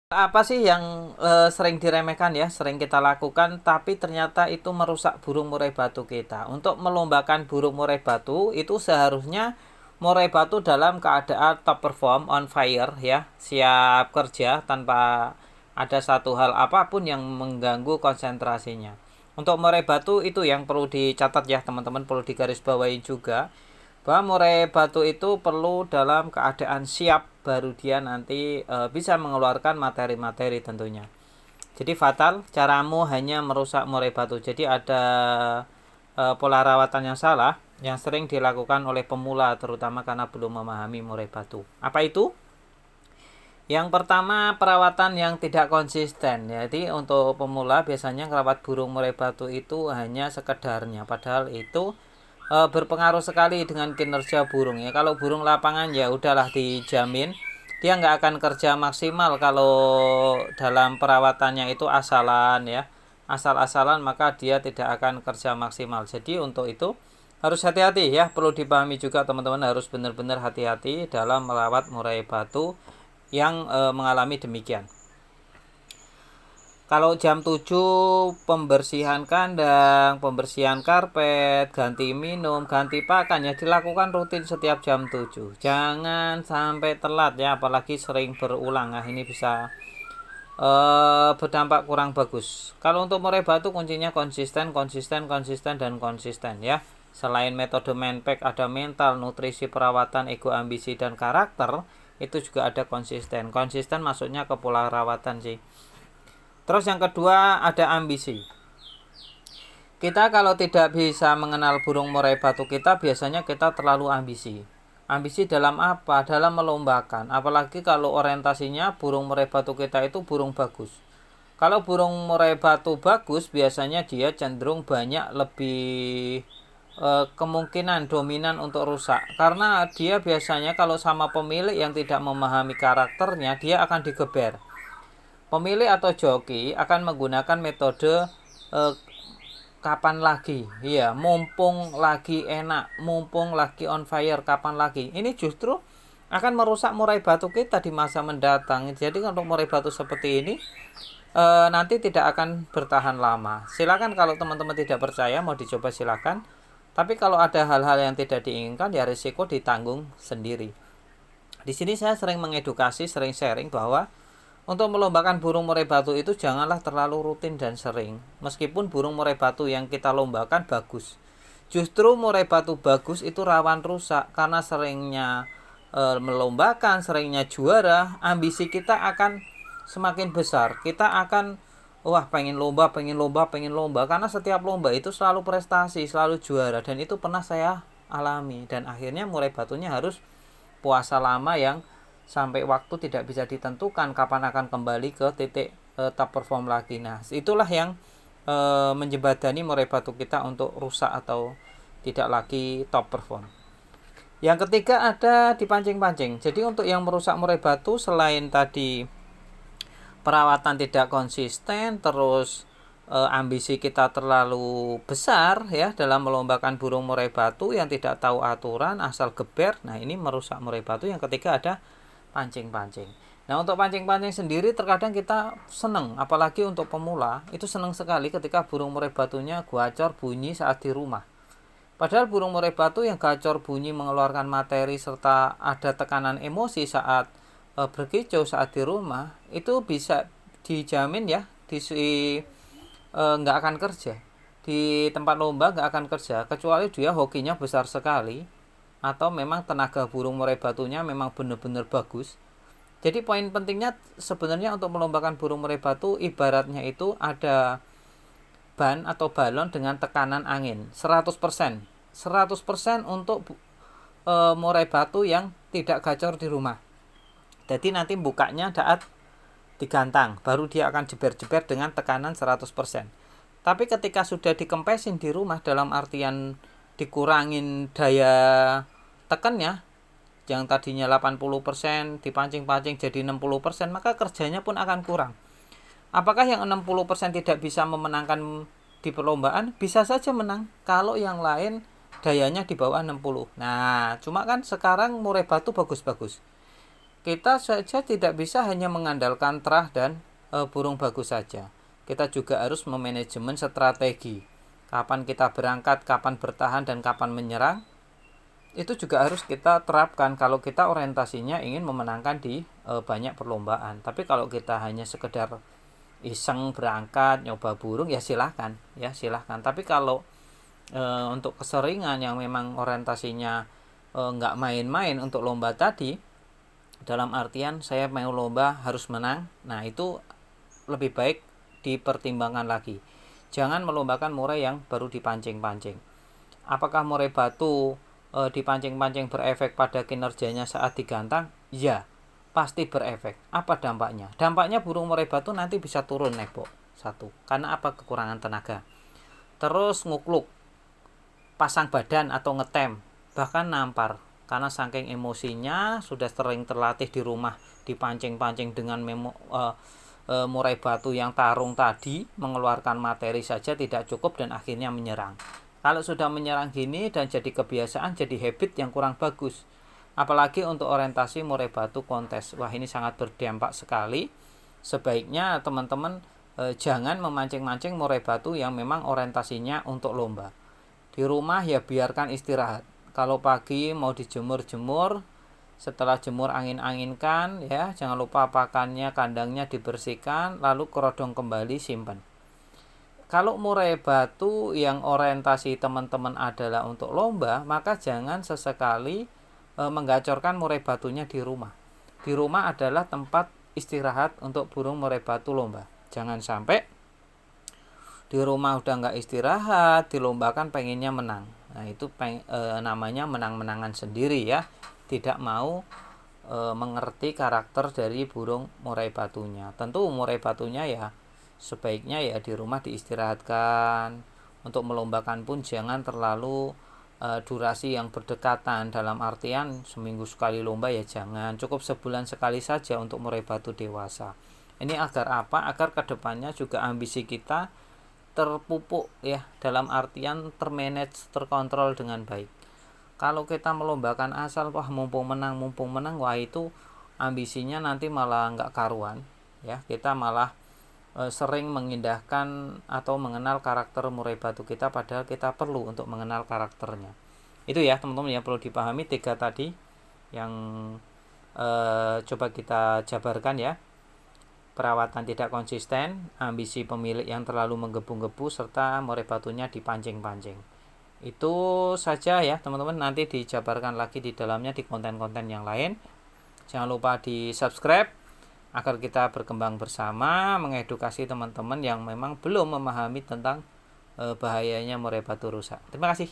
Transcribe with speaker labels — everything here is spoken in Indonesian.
Speaker 1: Apa sih yang sering diremehkan ya, sering kita lakukan, tapi ternyata itu merusak burung murai batu kita. Untuk melombakan burung murai batu, itu seharusnya murai batu dalam keadaan top perform, on fire ya, siap kerja tanpa ada satu hal apapun yang mengganggu konsentrasinya. Untuk murai batu itu yang perlu dicatat ya teman-teman, perlu digarisbawahi juga bahwa murai batu itu perlu dalam keadaan siap baru dia nanti bisa mengeluarkan materi-materi tentunya. Jadi fatal caramu hanya merusak murai batu. Jadi ada pola rawatan yang salah yang sering dilakukan oleh pemula terutama karena belum memahami murai batu. Apa itu? Yang pertama, perawatan yang tidak konsisten. Jadi untuk pemula biasanya merawat burung murai batu itu hanya sekedarnya, padahal itu berpengaruh sekali dengan kinerja burung ya. Kalau burung lapangan ya udahlah dijamin dia nggak akan kerja maksimal kalau dalam perawatannya itu asalan ya, asal-asalan, maka dia tidak akan kerja maksimal. Jadi untuk itu harus hati-hati ya, perlu dipahami juga teman-teman, harus benar-benar hati-hati dalam merawat murai batu yang mengalami demikian. Kalau jam 7 pembersihan kandang, pembersihan karpet, ganti minum, ganti pakan ya dilakukan rutin setiap jam 7. Jangan sampai telat ya, apalagi sering berulang. Nah, ini bisa berdampak kurang bagus. Kalau untuk murai batu kuncinya konsisten, konsisten, konsisten, dan konsisten ya. Selain metode manpack ada mental, nutrisi, perawatan, ego, ambisi, dan karakter, itu juga ada konsisten. Konsisten maksudnya ke pola rawatan sih. Terus yang kedua ada ambisi. Kita kalau tidak bisa mengenal burung murai batu kita, biasanya kita terlalu ambisi. Ambisi dalam apa? Dalam melombakan. Apalagi kalau orientasinya burung murai batu kita itu burung bagus. Kalau burung murai batu bagus, biasanya dia cenderung banyak lebih kemungkinan dominan untuk rusak. Karena dia biasanya kalau sama pemilik yang tidak memahami karakternya, dia akan digeber. Pemilik atau joki akan menggunakan metode kapan lagi, iya, mumpung lagi enak, mumpung lagi on fire, kapan lagi. Ini justru akan merusak murai batu kita di masa mendatang. Jadi untuk murai batu seperti ini nanti tidak akan bertahan lama. Silakan kalau teman-teman tidak percaya mau dicoba silakan. Tapi kalau ada hal-hal yang tidak diinginkan ya risiko ditanggung sendiri. Di sini saya sering mengedukasi, sering sharing bahwa untuk melombakan burung murai batu itu janganlah terlalu rutin dan sering. Meskipun burung murai batu yang kita lombakan bagus, justru murai batu bagus itu rawan rusak karena seringnya melombakan, seringnya juara, ambisi kita akan semakin besar. Kita akan wah pengen lomba, pengen lomba, pengen lomba, karena setiap lomba itu selalu prestasi, selalu juara, dan itu pernah saya alami. Dan akhirnya murai batunya harus puasa lama yang sampai waktu tidak bisa ditentukan kapan akan kembali ke titik top perform lagi. Nah, itulah yang menjembatani murai batu kita untuk rusak atau tidak lagi top perform. Yang ketiga ada dipancing-pancing. Jadi untuk yang merusak murai batu, selain tadi perawatan tidak konsisten, terus ambisi kita terlalu besar ya dalam melombakan burung murai batu yang tidak tahu aturan, asal geber. Nah, ini merusak murai batu. Yang ketiga ada pancing-pancing. Nah, untuk pancing-pancing sendiri terkadang kita seneng, apalagi untuk pemula itu seneng sekali ketika burung murai batunya gacor bunyi saat di rumah. Padahal burung murai batu yang gacor bunyi mengeluarkan materi serta ada tekanan emosi saat berkicau saat di rumah, itu bisa dijamin ya nggak akan kerja di tempat lomba, nggak akan kerja kecuali dia hokinya besar sekali atau memang tenaga burung murai batunya memang benar-benar bagus. Jadi poin pentingnya sebenarnya untuk melombakan burung murai batu ibaratnya itu ada ban atau balon dengan tekanan angin 100%. 100% untuk murai batu yang tidak gacor di rumah. Jadi nanti bukanya saat digantang, baru dia akan jeber-jeber dengan tekanan 100%. Tapi ketika sudah dikempesin di rumah, dalam artian dikurangin daya tekannya, yang tadinya 80% dipancing-pancing jadi 60%, maka kerjanya pun akan kurang. Apakah yang 60% tidak bisa memenangkan di perlombaan? Bisa saja menang kalau yang lain dayanya di bawah 60. Nah, cuma kan sekarang murai batu bagus-bagus. kita saja tidak bisa hanya mengandalkan terah dan burung bagus saja. Kita juga harus memanajemen strategi. Kapan kita berangkat, kapan bertahan, dan kapan menyerang. Itu juga harus kita terapkan kalau kita orientasinya ingin memenangkan di banyak perlombaan. Tapi kalau kita hanya sekedar iseng berangkat, nyoba burung, ya silahkan. Tapi kalau untuk keseringan yang memang orientasinya nggak main-main untuk lomba tadi, dalam artian saya mau lomba harus menang, nah itu lebih baik dipertimbangkan lagi. Jangan melombakan murai yang baru dipancing-pancing. Apakah murai batu dipancing-pancing berefek pada kinerjanya saat digantang? Ya, pasti berefek. Apa dampaknya? Dampaknya burung murai batu nanti bisa turun nebo. Satu, karena apa? Kekurangan tenaga. Terus ngukluk, pasang badan atau ngetem, bahkan nampar. Karena saking emosinya sudah sering terlatih di rumah dipancing-pancing dengan murai batu yang tarung tadi, mengeluarkan materi saja tidak cukup dan akhirnya menyerang. Kalau sudah menyerang gini dan jadi kebiasaan, jadi habit yang kurang bagus. Apalagi untuk orientasi murai batu kontes. Wah, ini sangat berdampak sekali. Sebaiknya teman-teman jangan memancing-mancing murai batu yang memang orientasinya untuk lomba. Di rumah ya biarkan istirahat. Kalau pagi mau dijemur-jemur, setelah jemur angin-anginkan ya, jangan lupa pakannya, kandangnya dibersihkan, lalu kerodong kembali, simpan. Kalau murai batu yang orientasi teman-teman adalah untuk lomba, maka jangan sesekali menggacorkan murai batunya di rumah. Di rumah adalah tempat istirahat untuk burung murai batu lomba. Jangan sampai di rumah udah nggak istirahat, dilombakan pengennya menang. Nah itu namanya menang-menangan sendiri ya. Tidak mau mengerti karakter dari burung murai batunya. Tentu murai batunya ya sebaiknya ya di rumah diistirahatkan. Untuk melombakan pun jangan terlalu durasi yang berdekatan. Dalam artian seminggu sekali lomba ya jangan. Cukup sebulan sekali saja untuk murai batu dewasa. Ini agar apa? Agar kedepannya juga ambisi kita terpupuk ya, dalam artian termanage, terkontrol dengan baik. Kalau kita melombakan asal wah mumpung menang, wah itu ambisinya nanti malah nggak karuan ya. Kita malah sering mengindahkan atau mengenal karakter murai batu kita, padahal kita perlu untuk mengenal karakternya. Itu ya teman-teman yang perlu dipahami, 3 tadi yang coba kita jabarkan ya. Perawatan tidak konsisten, ambisi pemilik yang terlalu menggebu-gebu, serta murai batunya dipancing-pancing. Itu saja ya teman-teman, nanti dijabarkan lagi di dalamnya di konten-konten yang lain. Jangan lupa di subscribe agar kita berkembang bersama, mengedukasi teman-teman yang memang belum memahami tentang bahayanya murai batu rusak. Terima kasih.